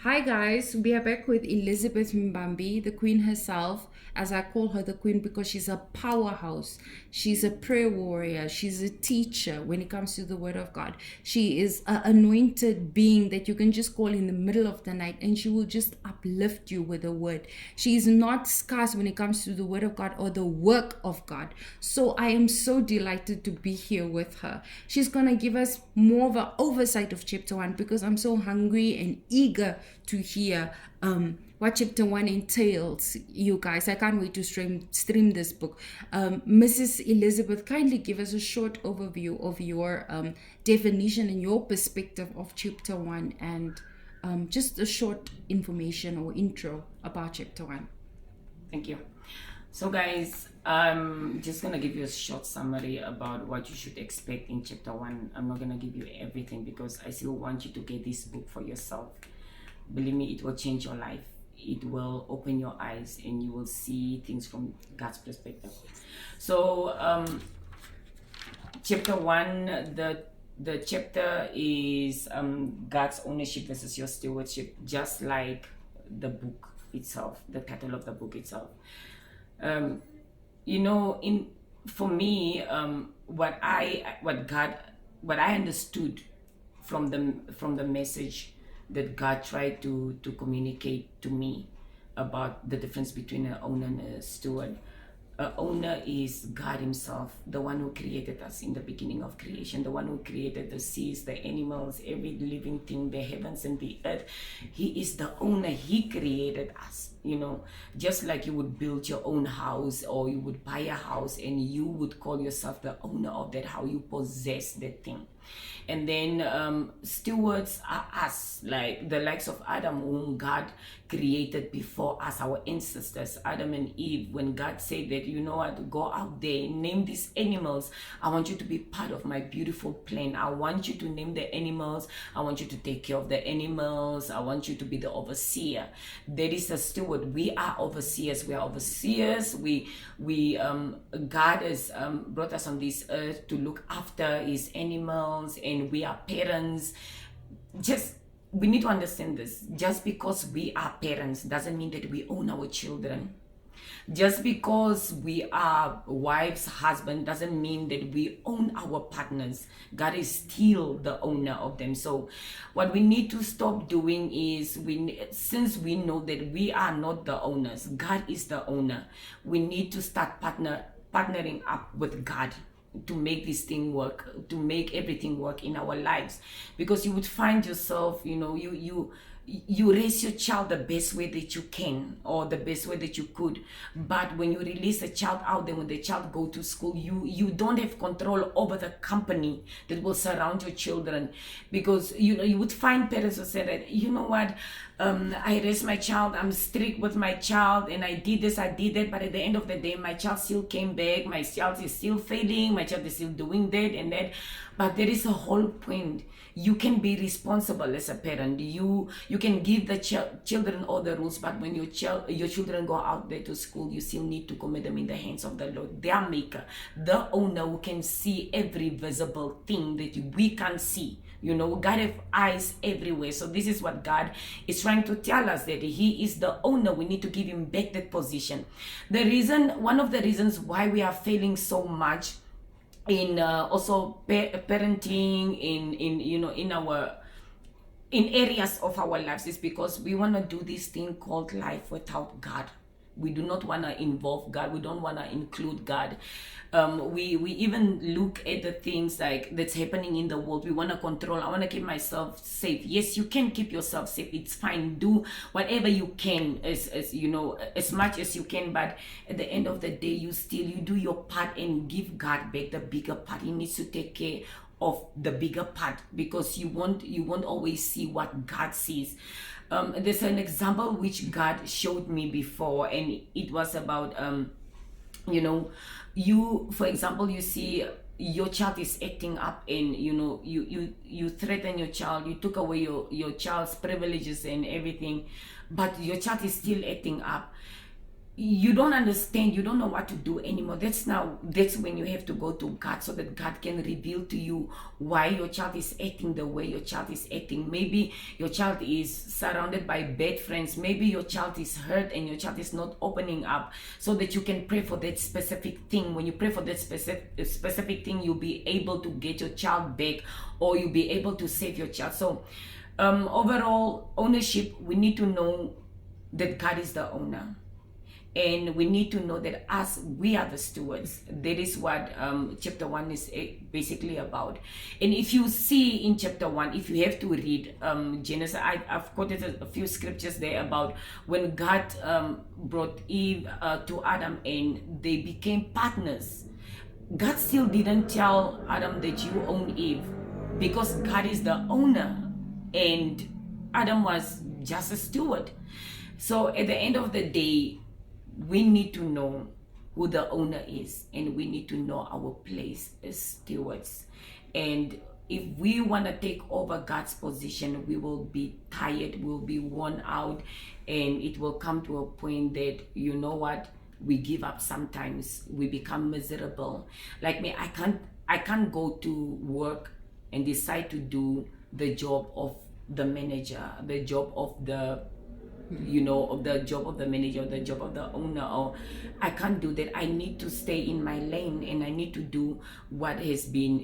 Hi guys, we are back with Elizabeth Mbambi, the queen herself, as I call her the queen because she's a powerhouse. She's a prayer warrior. She's a teacher when it comes to the word of God. She is an anointed being that you can just call in the middle of the night and she will just uplift you with the word. She is not scarce when it comes to the word of God or the work of God. So I am so delighted to be here with her. She's going to give us more of an oversight of chapter 1 because I'm so hungry and eager to hear what chapter 1 entails, you guys. I can't wait to stream this book. Mrs. Elizabeth, kindly give us a short overview of your definition and your perspective of chapter 1 and just a short information or intro about chapter 1. Thank you. So guys, I'm just gonna give you a short summary about what you should expect in chapter 1. I'm not gonna give you everything because I still want you to get this book for yourself. Believe me, it will change your life. It will open your eyes and you will see things from God's perspective. So chapter 1, the chapter is God's ownership versus your stewardship, just like the book itself, the title of the book itself. For me, what I understood from the message that God tried to communicate to me about the difference between an owner and a steward. An owner is God himself, the one who created us in the beginning of creation, the one who created the seas, the animals, every living thing, the heavens and the earth. He is the owner. He created us. Just like you would build your own house or you would buy a house and you would call yourself the owner of that house. You possess that thing. And then stewards are us, like the likes of Adam, whom God created before us, our ancestors, Adam and Eve. When God said that, you know what, go out there, name these animals. I want you to be part of my beautiful plan. I want you to name the animals. I want you to take care of the animals. I want you to be the overseer. That is a steward. We are overseers. We are overseers. God has brought us on this earth to look after his animals, and we are parents. We need to understand this. Just because we are parents doesn't mean that we own our children. Just because we are wives, husband, doesn't mean that we own our partners. God is still the owner of them. So what we need to stop doing is, since we know that we are not the owners, God is the owner, we need to start partnering up with God to make this thing work, to make everything work in our lives. Because you would find yourself, you raise your child the best way that you can or the best way that you could, but when you release a child out there, when the child go to school, you don't have control over the company that will surround your children. Because you would find parents who say that, you know what, I raised my child, I'm strict with my child, and I did this, I did that, but at the end of the day, my child still came back, my child is still failing, my child is still doing that and that. But there is a whole point. You can be responsible as a parent. You can give the children all the rules, but when your children go out there to school, you still need to commit them in the hands of the Lord, their maker, the owner who can see every visible thing that we can't see. God have eyes everywhere. So this is what God is trying to tell us, that he is the owner. We need to give him back that position. One of the reasons why we are failing so much in also parenting in areas of our lives is because we want to do this thing called life without God. We do not want to involve God. We don't want to include God. We even look at the things like that's happening in the world. We want to control. I want to keep myself safe. Yes, you can keep yourself safe. It's fine. Do whatever you can, as much as you can. But at the end of the day, you do your part and give God back the bigger part. He needs to take care of the bigger part, because you won't always see what God sees. There's an example which God showed me before, and it was about for example, you see your child is acting up, and you threaten your child, you took away your child's privileges and everything, but your child is still acting up. you don't understand, you don't know what to do anymore. That's when you have to go to God, so that God can reveal to you why your child is acting the way your child is acting. Maybe your child is surrounded by bad friends, maybe your child is hurt and your child is not opening up, so that you can pray for that specific thing. When you pray for that specific thing, you'll be able to get your child back, or you'll be able to save your child. So overall ownership, we need to know that God is the owner, and we need to know that as we are the stewards. That is what chapter 1 is basically about. And if you see in chapter 1, if you have to read Genesis, I've quoted a few scriptures there about when God brought Eve to Adam and they became partners. God still didn't tell Adam that you own Eve, because God is the owner and Adam was just a steward. So at the end of the day, we need to know who the owner is, and we need to know our place as stewards. And if we want to take over God's position, we will be tired, we'll be worn out, and it will come to a point that, you know what, we give up. Sometimes we become miserable. Like me, I can't go to work and decide to do the job of the manager, the job of the of the job of the manager, the job of the owner. Or I can't do that. I need to stay in my lane, and I need to do what has been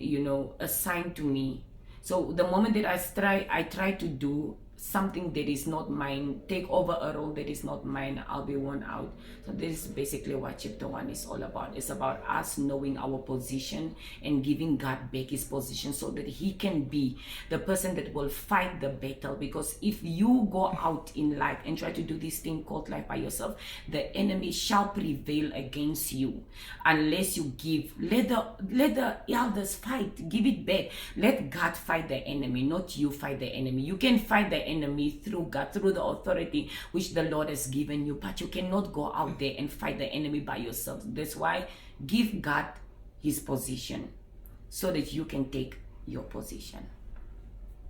assigned to me. So the moment that I try to do something that is not mine, take over a role that is not mine, I'll be worn out. So this is basically what chapter 1 is all about. It's about us knowing our position and giving God back his position, so that he can be the person that will fight the battle. Because if you go out in life and try to do this thing called life by yourself, the enemy shall prevail against you, unless you let the elders fight. Give it back. Let God fight the enemy, not you fight the enemy. You can fight the enemy through God, through the authority which the Lord has given you, but you cannot go out there and fight the enemy by yourself. That's why give God his position, so that you can take your position.